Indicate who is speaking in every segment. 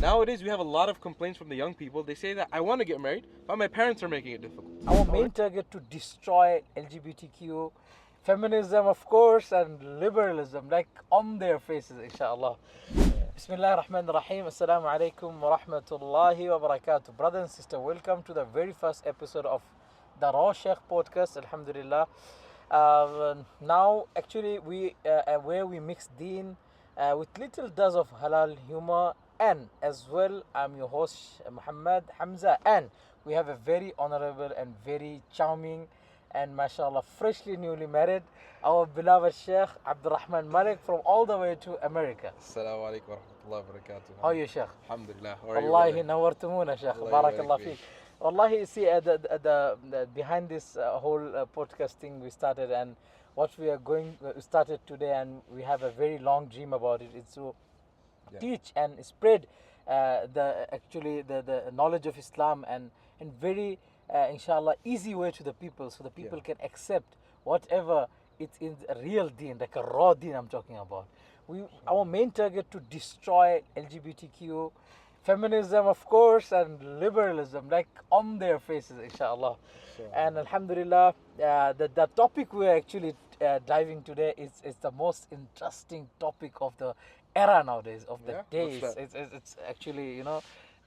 Speaker 1: Nowadays, we have a lot of complaints from the young people. They say that I want to get married, but my parents are making it difficult.
Speaker 2: Our main target to destroy LGBTQ, feminism, of course, and liberalism, like on their faces, inshallah. Bismillah ar-Rahman ar-Rahim. Assalamu alaikum wa rahmatullahi wa barakatuh. Brother and sister, welcome to the very first episode of the Sheikh podcast, alhamdulillah. Now, actually, where we mix deen with little dose of halal humor, and as well, I'm your host, Muhammad HAMZA, and we have a very honorable and very charming and mashallah freshly newly married, our beloved Sheikh Abdurrahman Malik from all the way to America.
Speaker 1: Assalamu alaikum wa rahmatullahi wa barakatuh.
Speaker 2: How are you, Sheikh?
Speaker 1: Alhamdulillah. How are you?
Speaker 2: Wallahi nawartumuna, Sheikh.
Speaker 1: Allah
Speaker 2: Barakallah
Speaker 1: yabarak
Speaker 2: feek.
Speaker 1: feek.
Speaker 2: Wallahi, see, the behind this whole podcasting we started, and what we are started today, and we have a very long dream about it. It's to teach and spread the knowledge of Islam and very inshallah easy way to the people, so the people can accept whatever it is a real deen, like a raw deen I'm talking about. Our main target to destroy LGBTQ, feminism, of course, and liberalism, like on their faces, inshallah. And alhamdulillah, the topic we're actually diving today is the most interesting topic of the era nowadays, of the days. It's actually,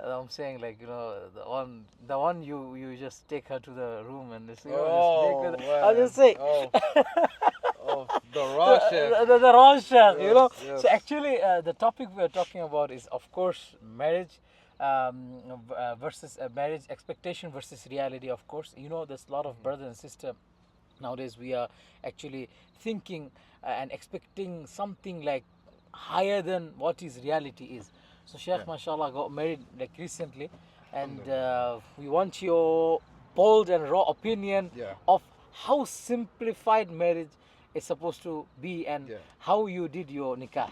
Speaker 2: I'm saying, like, the one you just take her to the room and just, I'll just say.
Speaker 1: The raw Sheikh.
Speaker 2: The raw Sheikh,
Speaker 1: Yes.
Speaker 2: So actually, the topic we're talking about is, of course, marriage versus marriage expectation versus reality, of course. There's a lot of brothers and sisters nowadays. We are actually thinking and expecting something like higher than what his reality is. So Sheikh, mashallah, got married like recently, and we want your bold and raw opinion of how simplified marriage is supposed to be, and how you did your nikah.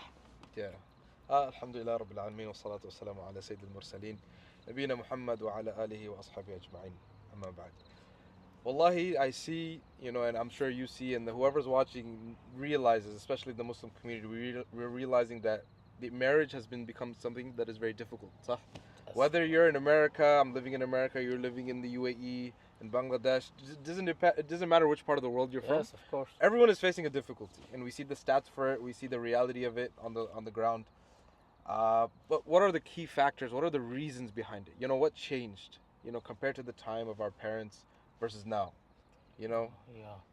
Speaker 1: Alhamdulillah Rabbil Alameen wa salatu wa salamu ala Sayyid al-Mursaleen Nabina Muhammad wa ala alihi wa ashabihi ajma'in. Amma ba'd. Wallahi, I see, and I'm sure you see, and whoever's watching realizes, especially the Muslim community, we're realizing that the marriage has become something that is very difficult. Yes. Whether you're in America, I'm living in America, you're living in the UAE, in Bangladesh, it doesn't matter which part of the world you're from.
Speaker 2: Yes, of course.
Speaker 1: Everyone is facing a difficulty, and we see the stats for it. We see the reality of it on the ground. But what are the key factors? What are the reasons behind it? What changed? Compared to the time of our parents versus now.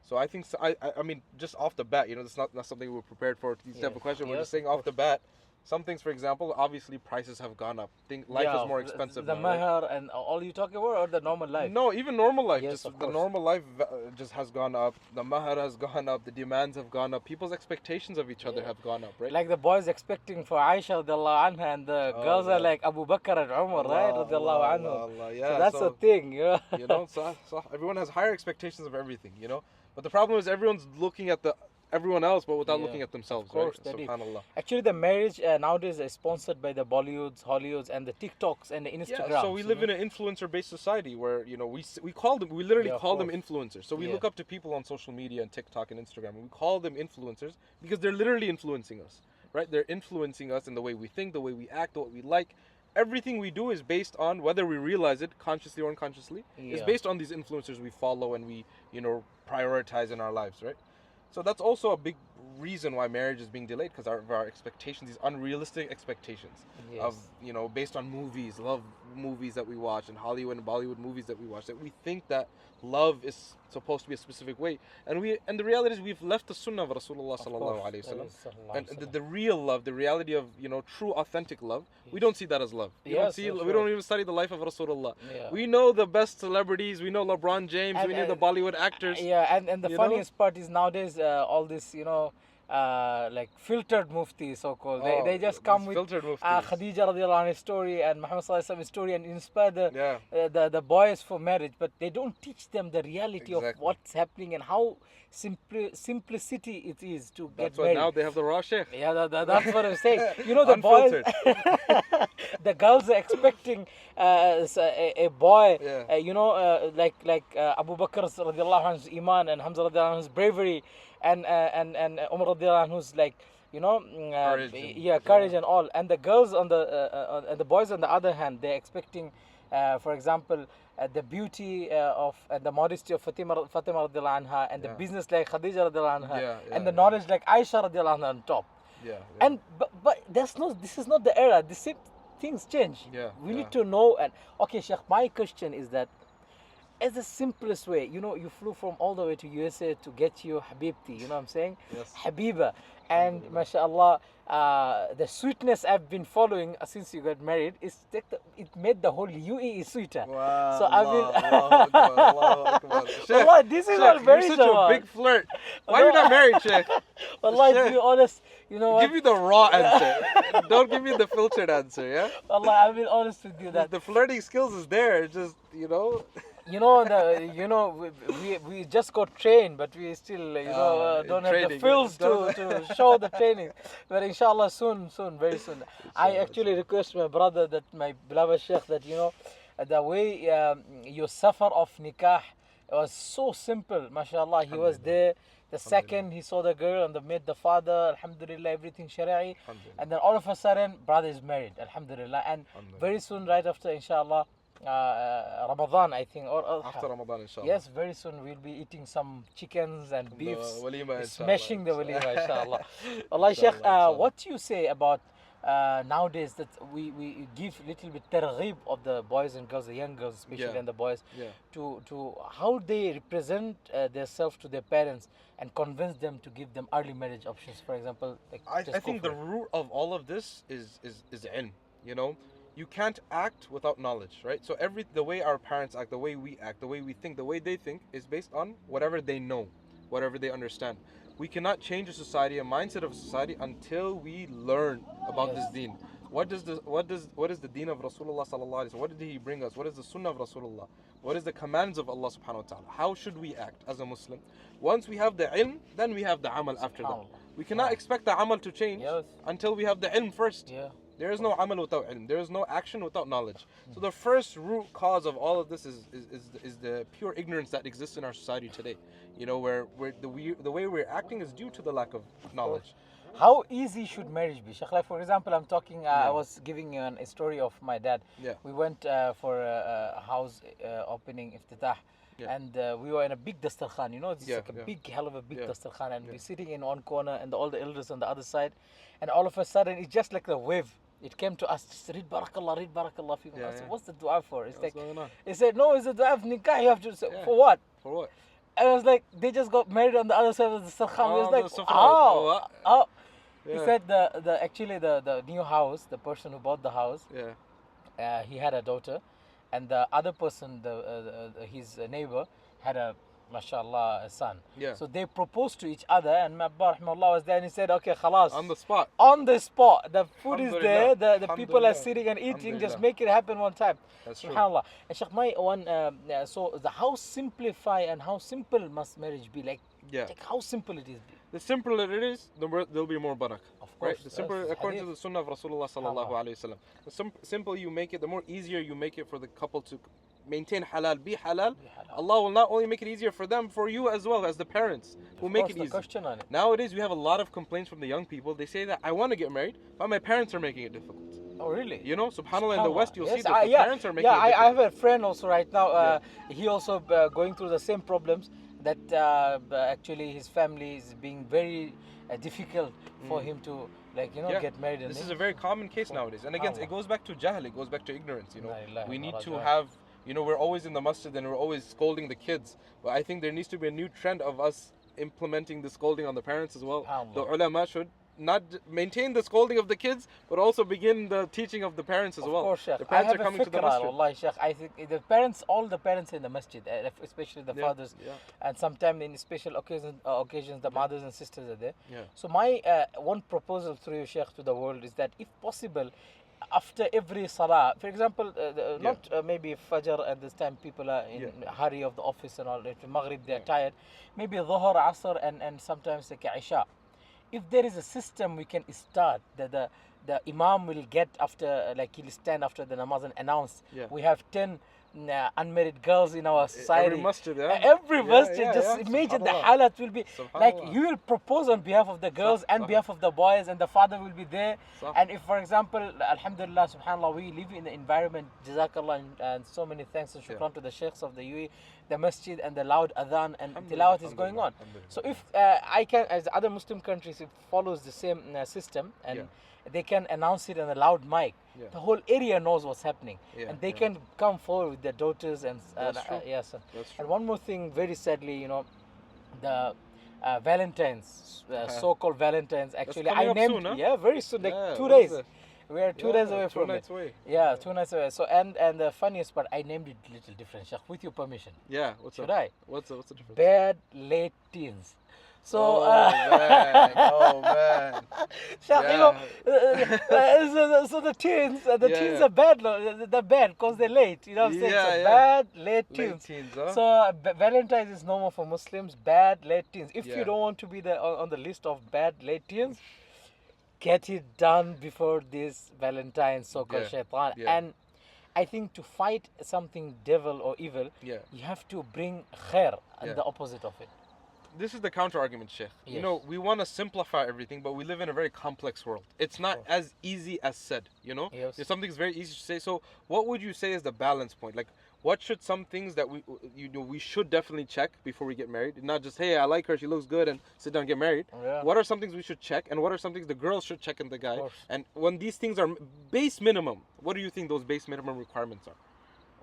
Speaker 1: So I think I mean, just off the bat, it's not something we're prepared for these type of questions. We're just saying off the bat. Some things, for example, obviously prices have gone up. Life is more expensive
Speaker 2: the
Speaker 1: now.
Speaker 2: mahar, right? And all you talking about, or the normal life?
Speaker 1: No, even normal life.
Speaker 2: Yes,
Speaker 1: the normal life just has gone up. The mahar has gone up. The demands have gone up. People's expectations of each other have gone up, right?
Speaker 2: Like the boys expecting for Aisha radiallahu anha, and the girls are like Abu Bakr and Umar, right? Radiallahu anhu.
Speaker 1: Yeah,
Speaker 2: so that's the thing,
Speaker 1: So everyone has higher expectations of everything, But the problem is everyone's looking at everyone else, but without looking at themselves. Of course, right? Subhanallah.
Speaker 2: Actually, the marriage nowadays is sponsored by the Bollywoods, Hollywoods, and the TikToks and the Instagrams.
Speaker 1: Yeah, so we live in an influencer-based society where we literally call them influencers. So we look up to people on social media and TikTok and Instagram, and we call them influencers because they're literally influencing us, right? They're influencing us in the way we think, the way we act, what we like. Everything we do is based on, whether we realize it consciously or unconsciously, is based on these influencers we follow and we prioritize in our lives, right? So that's also a big reason why marriage is being delayed, because of our expectations, these unrealistic expectations of, based on movies, love movies that we watch, and Hollywood and Bollywood movies that we watch, that we think that love is supposed to be a specific way. And the reality is we've left the sunnah of Rasulullah sallallahu alaihi wasallam. And the real love, the reality of, true authentic love, we don't see that as love. We don't even study the life of Rasulullah. We know the best celebrities, we know LeBron James, we know the Bollywood actors.
Speaker 2: And the funniest part is nowadays all this, like filtered mufti, so-called. They just come with Khadija radiallahu anha's story and Muhammad sallallahu alaihi wasallam's story and inspire the boys for marriage, but they don't teach them the reality of what's happening and how simplicity it is to get married.
Speaker 1: Now they have the raw Sheikh.
Speaker 2: Yeah, that's what I'm saying. The boys, the girls are expecting a boy, like Abu Bakr radiallahu anhu's iman and Hamza radiallahu anhu's bravery, and Umar radiallahu anhu's like you know,
Speaker 1: Courage
Speaker 2: courage and all. And the girls and the boys on the other hand, they're expecting, for example, the beauty of and the modesty of Fatima radiallahu anha, and the business like Khadija radiallahu anha, and the knowledge like Aisha radiallahu anha on top. And but this is not the era. The same things change. We need to know. And okay, Sheikh, my question is that, as the simplest way, you know, you flew from all the way to USA to get you Habibti, you know what I'm saying?
Speaker 1: Yes.
Speaker 2: Habiba. And mashallah, the sweetness I've been following since you got married, it made the whole UAE sweeter.
Speaker 1: Wow.
Speaker 2: So I will.
Speaker 1: Allah,
Speaker 2: this is all very
Speaker 1: you're such a big flirt. Why are you not married, Sheikh?
Speaker 2: Allah, to be honest, you know what?
Speaker 1: Give me the raw answer. Don't give me the filtered answer, yeah?
Speaker 2: Allah, I'll be honest with you that
Speaker 1: the flirting skills is there. It's just, you know.
Speaker 2: We just got trained, but we still don't have the fills to show the training. But inshallah soon, very soon. I actually request my brother, that my beloved Sheikh, that the way your safar of nikah was so simple, mashallah. He was there. The second he saw the girl and met the father, alhamdulillah, everything shari'i. And then all of a sudden, brother is married, alhamdulillah. And very soon, right after, inshallah, Ramadan, I think, or
Speaker 1: after Ramadan, inshallah.
Speaker 2: Yes, very soon we'll be eating some chickens and beefs, smashing the walima, inshallah. Allah, Sheikh, what do you say about nowadays that we give little bit targheeb of the boys and girls, the young girls especially, and the boys, to how they represent themselves to their parents and convince them to give them early marriage options, for example? Like,
Speaker 1: I think the root of all of this is ilm, you know. You can't act without knowledge, right? So the way our parents act, the way we act, the way we think, the way they think is based on whatever they know, whatever they understand. We cannot change a society, a mindset of a society, until we learn about this deen. What is the deen of Rasulullah sallallahu alaihi wasallam? What did he bring us? What is the sunnah of Rasulullah? What is the commands of Allah subhanahu wa ta'ala? How should we act as a Muslim? Once we have the ilm, then we have the amal after that. We cannot expect the amal to change until we have the ilm first. There is no amal without ilm. There is no action without knowledge. So the first root cause of all of this is the pure ignorance that exists in our society today. You know, where the way we're acting is due to the lack of knowledge.
Speaker 2: How easy should marriage be, Sheikh? Like, for example, I'm talking. I was giving you a story of my dad. We went for a house opening, iftitah. And we were in a big dastarkhan, you know, it's like a big, hell of a big dastarkhan, and we're sitting in one corner and all the elders on the other side, and all of a sudden it's just like the wave. It came to us, just read barakallah fi. I said, what's the dua for? It's like, he said, no, it's the dua of nikah. You have to say, for what?
Speaker 1: For what?
Speaker 2: And I was like, they just got married on the other side of the dastarkhan. I was like, oh. He said the new house, the person who bought the house, he had a daughter. And the other person, his neighbor, had a, mashallah, a son. So they proposed to each other, and my Abba rahimahullah was there, and he said, okay, khalas.
Speaker 1: On the spot.
Speaker 2: On the spot. The food is there, the people are sitting and eating, just make it happen one time.
Speaker 1: That's true.
Speaker 2: SubhanAllah. And Sheikh, my one, so how simplify and how simple must marriage be? Like how simple it is.
Speaker 1: The simpler it is, there'll be more barakah.
Speaker 2: Of course.
Speaker 1: Right? The simpler, according to the sunnah of Rasulullah sallallahu alaihi wasallam. The simple you make it, the more easier you make it for the couple to maintain halal, be halal. Allah will not only make it easier for them, for you as well as the parents who make it easy. Nowadays we have a lot of complaints from the young people. They say that I want to get married, but my parents are making it difficult.
Speaker 2: Oh really?
Speaker 1: You know, subhanAllah, in the West you'll see that the parents are making it difficult.
Speaker 2: I have a friend also right now. He also going through the same problems. That actually his family is being very difficult for him to get married.
Speaker 1: This is a very common case nowadays, and again it goes back to jahl, it goes back to ignorance. You know, we need to have, you know, we're always in the masjid and we're always scolding the kids, but I think there needs to be a new trend of us implementing the scolding on the parents as well. The ulama should not maintain the scolding of the kids, but also begin the teaching of the parents as well.
Speaker 2: Of course, Sheikh.
Speaker 1: The parents are coming to the masjid.
Speaker 2: Allah, Sheikh. I think the parents, all the parents in the masjid, especially the fathers, and sometimes in special occasions, the mothers and sisters are there. So my one proposal through you, Sheikh, to the world is that, if possible, after every salah, for example, not maybe Fajr at this time people are in hurry of the office and all, if Maghrib they are tired, maybe Dhuhr, Asr, and sometimes like Isha. If there is a system we can start, the the imam will get after, like he'll stand after the namaz and announce, we have 10 unmarried girls in our society.
Speaker 1: Every masjid, yeah.
Speaker 2: Every masjid, just imagine the halat will be like, you will propose on behalf of the girls and behalf of the boys, and the father will be there. And if, for example, alhamdulillah, subhanallah, we live in the environment, jazakallah, and so many thanks and shukran to the sheikhs of the UAE, the masjid and the loud adhan and tilawat is going on. So if I can, as other Muslim countries, it follows the same system, and they can announce it on a loud mic. The whole area knows what's happening, and they can come forward with their daughters. And yes, and one more thing, very sadly, you know, the Valentine's, so-called Valentine's. Actually, I named
Speaker 1: soon,
Speaker 2: very soon, like 2 days. We are 2 days away from it.
Speaker 1: 2 nights away.
Speaker 2: Yeah, 2 nights away. So and the funniest part, I named it a little different, Sheikh, with your permission.
Speaker 1: Yeah,
Speaker 2: Should I?
Speaker 1: What's the difference?
Speaker 2: Bad late teens. So,
Speaker 1: oh man.
Speaker 2: Sheikh, you know, so the teens, teens are bad. They're bad because they're late. You know what I'm saying? So bad late teens.
Speaker 1: Huh?
Speaker 2: So Valentine's is normal for Muslims. Bad late teens. If you don't want to be on the list of bad late teens, get it done before this Valentine's, so-called shaitan. And I think to fight something devil or evil, you have to bring khair and the opposite of it.
Speaker 1: This is the counter argument, Sheikh. You know, we want to simplify everything, but we live in a very complex world. It's not as easy as said, you know? Something's very easy to say. So what would you say is the balance point? Like, what should some things that we should definitely check before we get married? Not just, hey, I like her, she looks good, and sit down and get married. What are some things we should check, and what are some things the girls should check in the guy? And when these things are base minimum, what do you think those base minimum requirements are?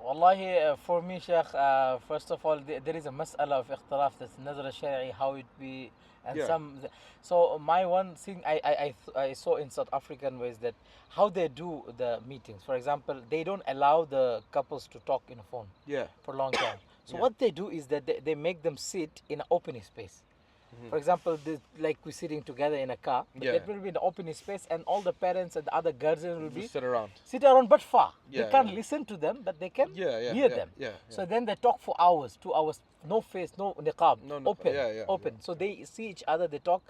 Speaker 2: Wallahi, for me, Sheikh, first of all, there is a mas'ala of ikhtilaf, that's nazar al-shari'i, how it be, and so my one thing I saw in South African ways that how they do the meetings. For example, they don't allow the couples to talk in a phone for a long time. So what they do is that they make them sit in an open space. For example, like we're sitting together in a car, but it will be in the open space, and all the parents and the other guardians will be
Speaker 1: sit around,
Speaker 2: but far. They can't listen to them, but they can hear them. So then they talk for hours, 2 hours, no face, no niqab, open. So they see each other, they talk,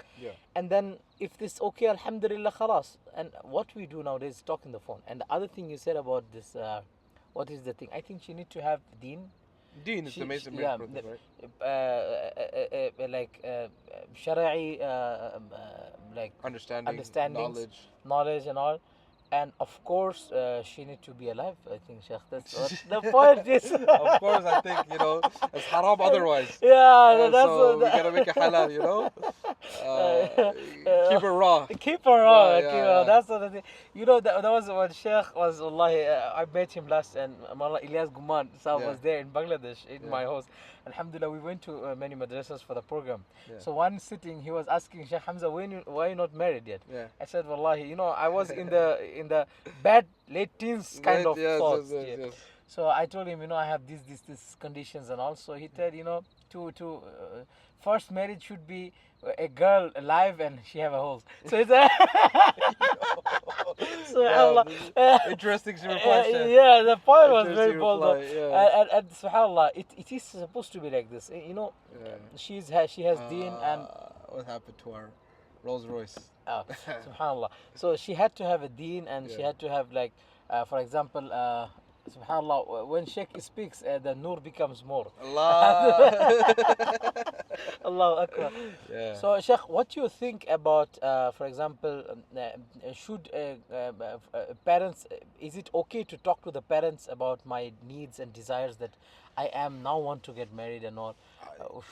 Speaker 2: and then if this okay, alhamdulillah, khalas. And what we do nowadays is talk in the phone. And the other thing you said about this, what is the thing? I think she need to have deen.
Speaker 1: Deen is the main process, right?
Speaker 2: Like shari'i, like
Speaker 1: understanding,
Speaker 2: knowledge and all. And of course, she need to be alive, I think, Sheikh. That's what the point is.
Speaker 1: Of course, I think, you know, it's haram otherwise.
Speaker 2: That's
Speaker 1: so we gotta make a halal, you know. Keep it raw.
Speaker 2: Keep it raw. That's the thing. You know, that was when Sheikh was, wallahi, I met him last, and Mawlana Ilyas Guman was there in Bangladesh, in my house. Alhamdulillah, we went to many madrasas for the program. So one sitting, he was asking Sheikh Hamza, why you not married yet? I said, wallahi, you know, I was in the bad late teens kind of thoughts. So I told him, you know, I have these conditions, and also he said, you know, to first marriage should be a girl alive and she have a hole. So it's
Speaker 1: interesting reply.
Speaker 2: The point was very bold. And subhanallah, it is supposed to be like this. You know, she has deen, and
Speaker 1: what happened to our Rolls Royce?
Speaker 2: Subhanallah. So she had to have a deen, and she had to have, like, for example, subhanallah, when Sheikh speaks, the nur becomes more.
Speaker 1: Allah.
Speaker 2: Allahu Akbar. So Sheikh, what do you think about, for example, should parents, is it okay to talk to the parents about my needs and desires that I now want to get married and all?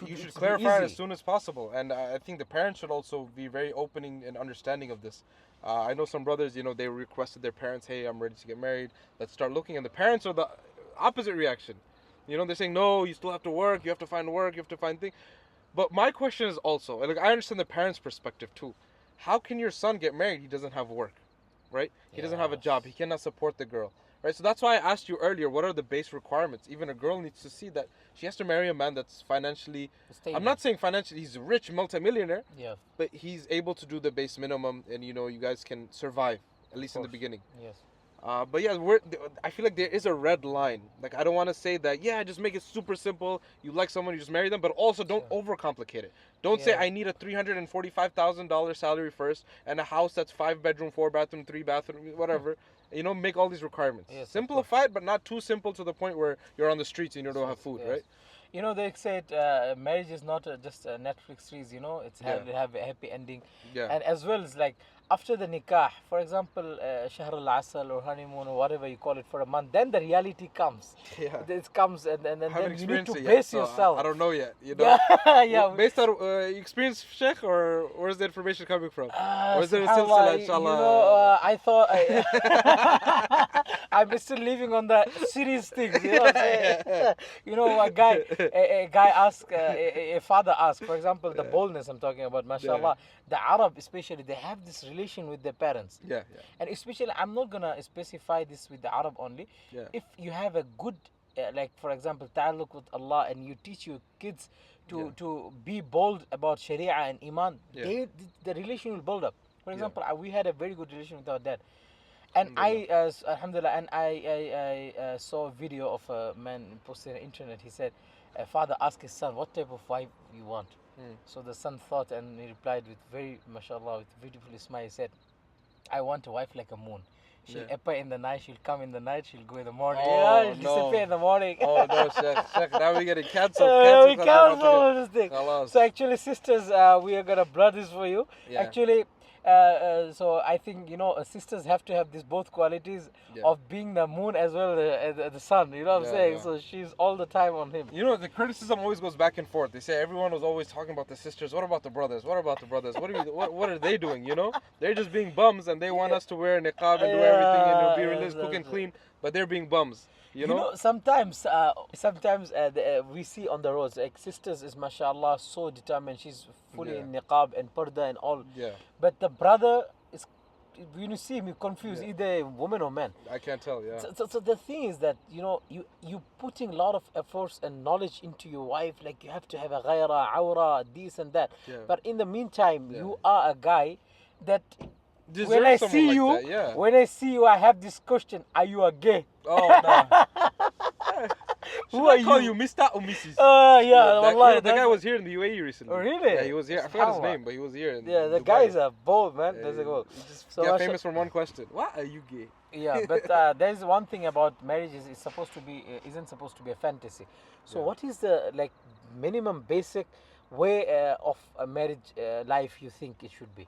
Speaker 1: You should clarify it as soon as possible, and I think the parents should also be very opening and understanding of this. I know some brothers, you know, they requested their parents, hey, I'm ready to get married, let's start looking, and the parents are the opposite reaction. You know, they're saying, no, you still have to work, you have to find work, you have to find things. But my question is also, like, I understand the parents' perspective too. How can your son get married? He doesn't have work, right? He doesn't have a job, he cannot support the girl. Right, so that's why I asked you earlier, what are the base requirements? Even a girl needs to see that she has to marry a man that's financially stable. I'm not saying financially, he's a rich multimillionaire, but he's able to do the base minimum, and, you know, you guys can survive, at least in the beginning. But yeah, I feel like there is a red line. Like I don't want to say that. Yeah, just make it super simple. You like someone, you just marry them. But also don't overcomplicate it. Don't say I need a $345,000 salary first and a house that's 5 bedroom, 4 bathroom, 3 bathroom, whatever. You know, make all these requirements.
Speaker 2: Yes,
Speaker 1: Simplify it, but not too simple to the point where you're on the streets and you don't have food, right?
Speaker 2: You know, they said marriage is not just a Netflix series, you know, it's have a happy ending.
Speaker 1: Yeah.
Speaker 2: And as well as like after the nikah, for example, Shahr al-Asal or honeymoon or whatever you call it for a month, then the reality comes.
Speaker 1: Yeah.
Speaker 2: It comes and then you need to
Speaker 1: it
Speaker 2: base
Speaker 1: yet,
Speaker 2: yourself.
Speaker 1: I don't know yet, you know.
Speaker 2: Yeah.
Speaker 1: Based on experience, Sheikh, or where's the information coming from? Or is there a
Speaker 2: Subhanallah,
Speaker 1: silsila, inshallah?
Speaker 2: You know, I thought I'm still living on the serious things. You know what I'm saying? You know, a guy asked, a father asked, for example, the boldness I'm talking about, mashallah. The Arab especially, they have this relation with their parents.
Speaker 1: Yeah.
Speaker 2: And especially, I'm not gonna specify this with the Arab only.
Speaker 1: Yeah.
Speaker 2: If you have a good, like for example, ta'alluq with Allah, and you teach your kids to be bold about Sharia and Iman, the relation will build up. For example, we had a very good relation with our dad. And alhamdulillah, and I saw a video of a man posted on the internet. He said, a father asked his son, what type of wife you want? So the son thought and he replied with very, mashallah, with beautiful smile. He said, I want a wife like a moon. She'll appear in the night, she'll come in the night, she'll go in the morning. She'll disappear in the morning.
Speaker 1: Oh no, Sheikh, now we're getting cancelled.
Speaker 2: We cancel this thing. So actually, sisters, we are gonna blur this for you.
Speaker 1: Yeah.
Speaker 2: Actually, so I think, you know, sisters have to have these both qualities of being the moon as well as the sun. You know what I'm saying? So she's all the time on him.
Speaker 1: You know, the criticism always goes back and forth. They say everyone was always talking about the sisters. What about the brothers? What about the brothers? What are they doing? You know, they're just being bums and they want us to wear niqab and do everything and be religious, cook and clean, but they're being bums. You know,
Speaker 2: sometimes we see on the roads, like sisters is mashallah so determined. She's fully in niqab and parda and all.
Speaker 1: Yeah.
Speaker 2: But the brother is, when you see him, you confuse either woman or man.
Speaker 1: I can't tell. Yeah.
Speaker 2: So the thing is that, you know, you putting a lot of efforts and knowledge into your wife. Like you have to have a ghaira, awra, this and that. Yeah. But in the meantime, you are a guy that. When I see you, I have this question: are you a gay?
Speaker 1: Oh no. Who are you, Mr. or Mrs.? The guy was here in the UAE recently.
Speaker 2: Oh, really?
Speaker 1: Yeah, he was here. I forgot his name, but he was here.
Speaker 2: The guys are bold, man. There's a goal.
Speaker 1: So got famous from one question. Why are you gay?
Speaker 2: Yeah, but there's one thing about marriage is it's supposed to be isn't supposed to be a fantasy. So what is the like minimum basic way of a marriage life you think it should be?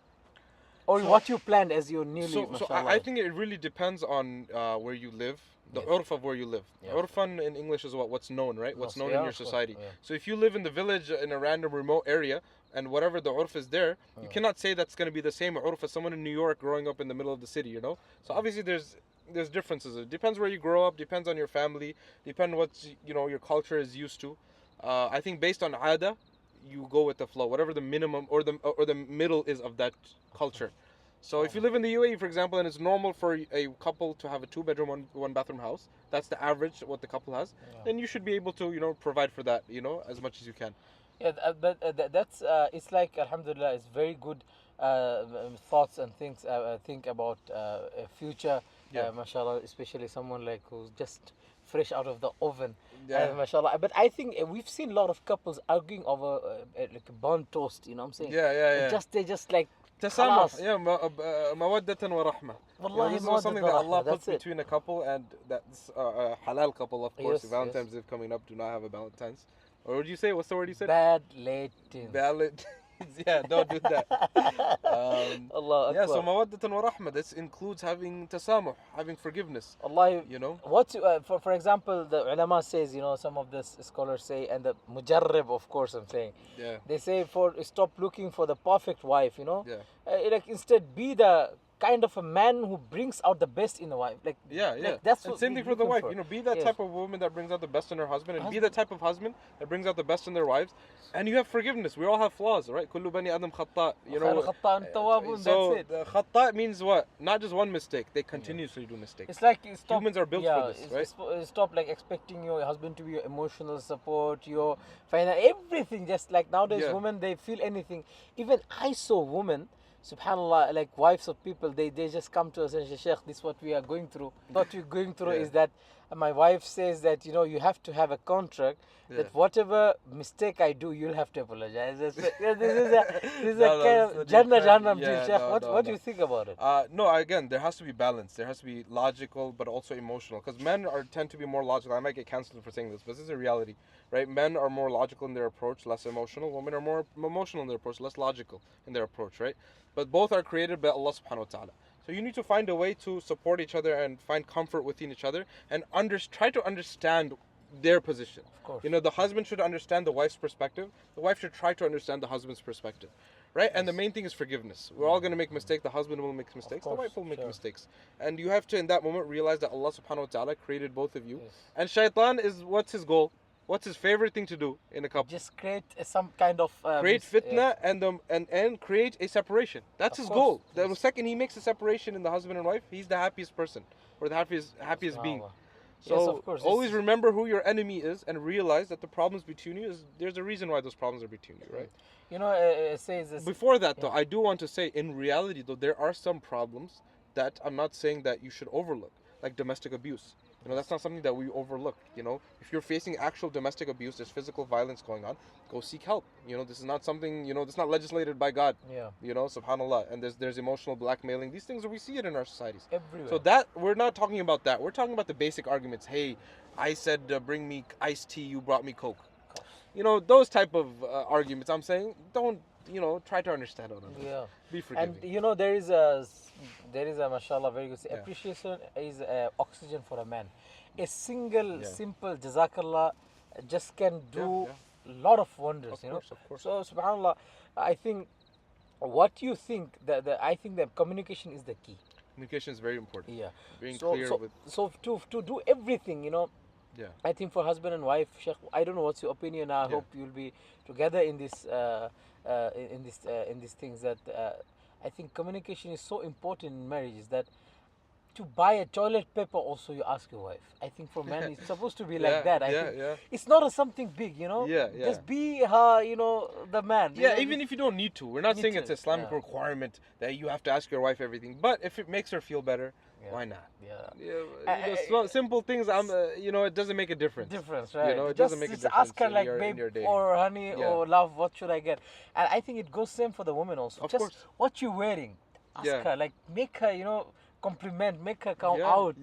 Speaker 2: Or what you planned as your newly.
Speaker 1: So I think it really depends on where you live, the urf of where you live. Urfan in English is what's known, right? What's known in your society. So if you live in the village in a random remote area and whatever the urf is there, you cannot say that's going to be the same urf as someone in New York growing up in the middle of the city, you know? So obviously there's differences. It depends where you grow up, depends on your family, depends what your culture is used to. I think based on ada, you go with the flow, whatever the minimum or the middle is of that culture. So if you live in the UAE, for example, and it's normal for a couple to have a 2-bedroom, 1-bathroom house, that's the average what the couple has, then you should be able to provide for that, as much as you can.
Speaker 2: Yeah, but that's it's like, alhamdulillah, it's very good thoughts and things think about a future, mashallah, especially someone like who's just fresh out of the oven, mashallah. But I think we've seen a lot of couples arguing over like a burnt toast, you know what I'm saying? They just like
Speaker 1: tasamuh, mawaddatan wa rahmah.
Speaker 2: Wallahi,
Speaker 1: this is something that Allah puts between a couple, and that's a halal couple, of course. Valentine's Day coming up, do not have a Valentine's. Or what did you say? What's the word you said?
Speaker 2: Bad late teens.
Speaker 1: Yeah, don't do that.
Speaker 2: Allah Akbar.
Speaker 1: So mawaddatan wa rahmah, this includes having tasamuh, having forgiveness.
Speaker 2: Allah, what for example, the ulama says, some of the scholars say, and the mujarrib, of course, I'm saying, they say stop looking for the perfect wife, like instead be the kind of a man who brings out the best in a wife. Like that's
Speaker 1: and same thing for the wife. Be that type of woman that brings out the best in her husband, and be the type of husband that brings out the best in their wives. And you have forgiveness. We all have flaws, right? Kullu bani adam khata. So khata means what? Not just one mistake. They continuously do mistakes.
Speaker 2: It's like
Speaker 1: humans are built for this, right?
Speaker 2: Stop like expecting your husband to be your emotional support, your financial, everything. Just like nowadays, women, they feel anything. Even I saw women. subhanallah, like wives of people, they just come to us and say, Sheikh, this is what we are going through. What we're going through is that my wife says that, you have to have a contract that whatever mistake I do, you'll have to apologize. This is a kind of Jannah deal, Sheikh. What do you think about it?
Speaker 1: No, again, there has to be balance. There has to be logical, but also emotional. Because men tend to be more logical. I might get cancelled for saying this, but this is a reality, right? Men are more logical in their approach, less emotional. Women are more emotional in their approach, less logical in their approach, right? But both are created by Allah subhanahu wa ta'ala. So you need to find a way to support each other and find comfort within each other and try to understand their position.
Speaker 2: Of course.
Speaker 1: The husband should understand the wife's perspective. The wife should try to understand the husband's perspective, right? Yes. And the main thing is forgiveness. We're all going to make mistakes. The husband will make mistakes. The wife will make mistakes. And you have to, in that moment, realize that Allah subhanahu wa ta'ala created both of you. Yes. And shaitan what's his goal? What's his favorite thing to do in a couple?
Speaker 2: Just create some kind of...
Speaker 1: create fitna and create a separation. That's his goal. The second he makes a separation in the husband and wife, he's the happiest person or the happiest being. So
Speaker 2: yes, of course.
Speaker 1: Always remember who your enemy is and realize that the problems between you there's a reason why those problems are between you, right?
Speaker 2: It says this.
Speaker 1: Before that, though, I do want to say, in reality, though, there are some problems that I'm not saying that you should overlook, like domestic abuse. That's not something that we overlook. If you're facing actual domestic abuse, there's physical violence going on, go seek help. This is not something, this is not legislated by God.
Speaker 2: Yeah.
Speaker 1: Subhanallah. And there's emotional blackmailing. These things, we see it in our societies.
Speaker 2: Everywhere.
Speaker 1: So that, we're not talking about that. We're talking about the basic arguments. Hey, I said bring me iced tea, you brought me Coke. Those type of arguments. I'm saying, don't, try to understand one another.
Speaker 2: Yeah.
Speaker 1: Be forgiving.
Speaker 2: And there is a mashallah, very good. Appreciation is oxygen for a man. A single simple jazakallah just can do a lot of wonders.
Speaker 1: Of course.
Speaker 2: So subhanallah, I think what you think I think that communication is the key.
Speaker 1: Communication is very important.
Speaker 2: Yeah.
Speaker 1: Being clear with.
Speaker 2: So to do everything,
Speaker 1: Yeah.
Speaker 2: I think for husband and wife, Sheikh, I don't know what's your opinion. I hope you'll be together in this in these things that I think communication is so important in marriages that to buy a toilet paper also you ask your wife. I think for men it's supposed to be like that. I think it's not something big, Just be her, the man.
Speaker 1: Yeah, even if you don't need to. We're not saying it's an Islamic requirement that you have to ask your wife everything. But if it makes her feel better, why not? Simple things. It doesn't make a difference.
Speaker 2: Right?
Speaker 1: It doesn't make a difference.
Speaker 2: Ask her like, babe or honey or love, what should I get? And I think it goes same for the woman also.
Speaker 1: Of
Speaker 2: just
Speaker 1: course.
Speaker 2: what you're wearing. Ask her, like make her, compliment, make her come out.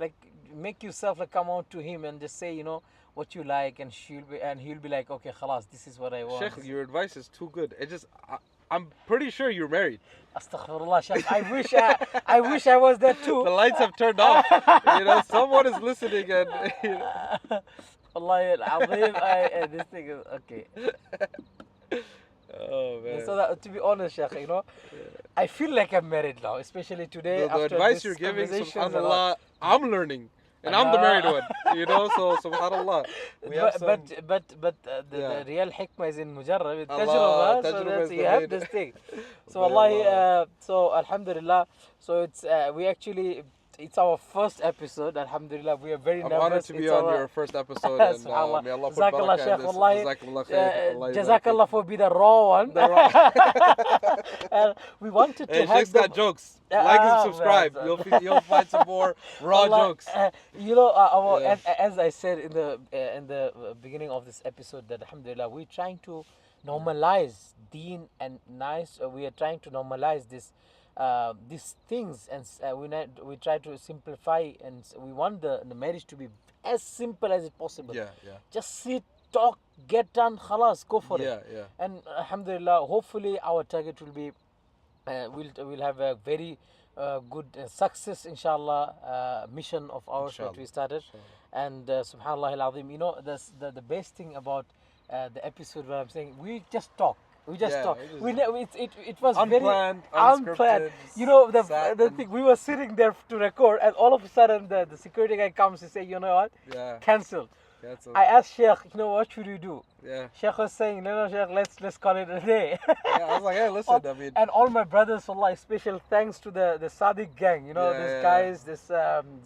Speaker 2: Like make yourself like come out to him and just say, what you like, and he'll be like, okay, khalas, this is what I want.
Speaker 1: Sheikh, your advice is too good. I'm pretty sure you're married.
Speaker 2: Astaghfirullah, Sheikh. I wish I was there too.
Speaker 1: The lights have turned off. Someone is listening and.
Speaker 2: Wallahi al-azim, this thing is okay.
Speaker 1: Oh man.
Speaker 2: So to be honest, Sheikh, I feel like I'm married now, especially today.
Speaker 1: The advice you're giving, subhanallah, I'm learning. And I'm the married one, so subhanallah.
Speaker 2: But the real hikmah is in mujarrab, tajrubah, so that you have this thing. So wallahi, so alhamdulillah, so it's our first episode. Alhamdulillah, we are very nervous.
Speaker 1: I'm honored to be on your first episode, and may Allah put barakah in this. Jazakallah khair.
Speaker 2: Jazakallah for being the raw one. We wanted to have
Speaker 1: Sheikh's got jokes. Like and subscribe. You'll find some more raw jokes.
Speaker 2: As I said in the beginning of this episode, that alhamdulillah, we're trying to normalize deen and nice. We are trying to normalize these things, and we try to simplify, and we want the marriage to be as simple as it possible. Just sit, talk, get done, khalas, go for it. And alhamdulillah, hopefully our target will be we'll have a very good success, inshallah, mission of ours that we started. And subhanallah al-azim, the best thing about the episode where I'm saying we just talk. We just talk. It was
Speaker 1: unplanned,
Speaker 2: very unplanned. The thing, we were sitting there to record, and all of a sudden the security guy comes to say, you know what? Cancel. I asked Sheikh, what should we do? Sheikh was saying, no, Sheikh, let's call it a day.
Speaker 1: I was like, hey, listen,
Speaker 2: and all my brothers, Allah, special thanks to the Sadiq gang. These guys, this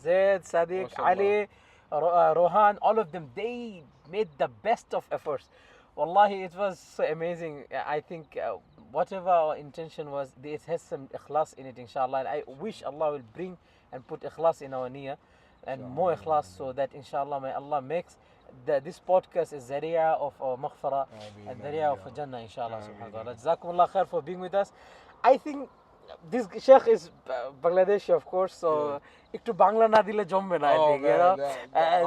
Speaker 2: Zaid, Sadiq, Ali, Rohan, all of them, they made the best of efforts. Wallahi, it was so amazing. I think whatever our intention was, it has some ikhlas in it, inshallah. And I wish Allah will bring and put ikhlas in our niyyah and more ikhlas, so that inshallah may Allah makes this podcast is zariya of our maghfirah and zariya of Jannah, inshallah. Subhanahu wa ta'ala. Jazakumullah khair for being with us. I think this Sheikh is Bangladeshi, of course, so একটু বাংলা না দিলে জমবে না, I think, you know.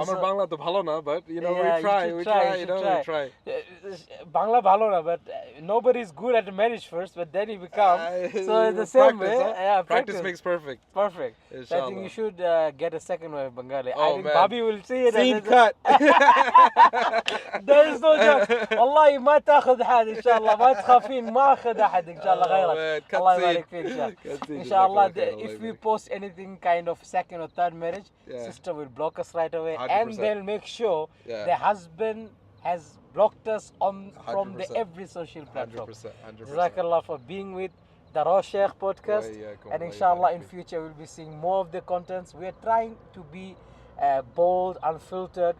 Speaker 1: আমার বাংলা তো ভালো না, but you know, we try, we try.
Speaker 2: Bangla ভালো না, but nobody is good at marriage first, but then you become, so it's the same way. Yeah,
Speaker 1: practice makes perfect.
Speaker 2: Perfect. So I think you should get a second wife Bengali. I think
Speaker 1: man.
Speaker 2: Bobby will see it.
Speaker 1: Scene cut.
Speaker 2: There is no joke. والله ما تاخذ حد إن شاء الله، ما تخافين، ما أخذ أحد إن شاء الله غيرك. الله يبارك فيك إن شاء الله. If we post anything kind of second or third marriage, sister will block us right away, 100%. And they'll make sure the husband has blocked us from every social platform.
Speaker 1: 100%.
Speaker 2: Jazakallah for being with the Raw Sheikh podcast, and inshallah in future we'll be seeing more of the contents. We are trying to be bold, unfiltered,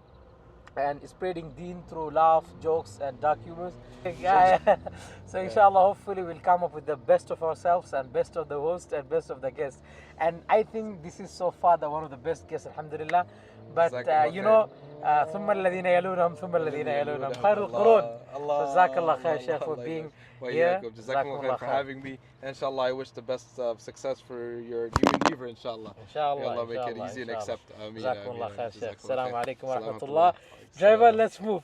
Speaker 2: and spreading deen through laugh, jokes, and dark humors. So inshallah, hopefully we'll come up with the best of ourselves and best of the host and best of the guests. And I think this is so far one of the best guests, alhamdulillah. But you know, ثم الذين يلونهم ثم الذين يلونهم خير القرون. جزاك الله خير Sheikh for being here.
Speaker 1: Jazakumullah khair for having me. Inshallah, I wish the best of success for your new endeavor, inshallah.
Speaker 2: Inshallah.
Speaker 1: Allah make it easy and accept.
Speaker 2: Jazakumullah khair Sheikh. Assalamu alaikum wa rahmatullah. Driver, let's move.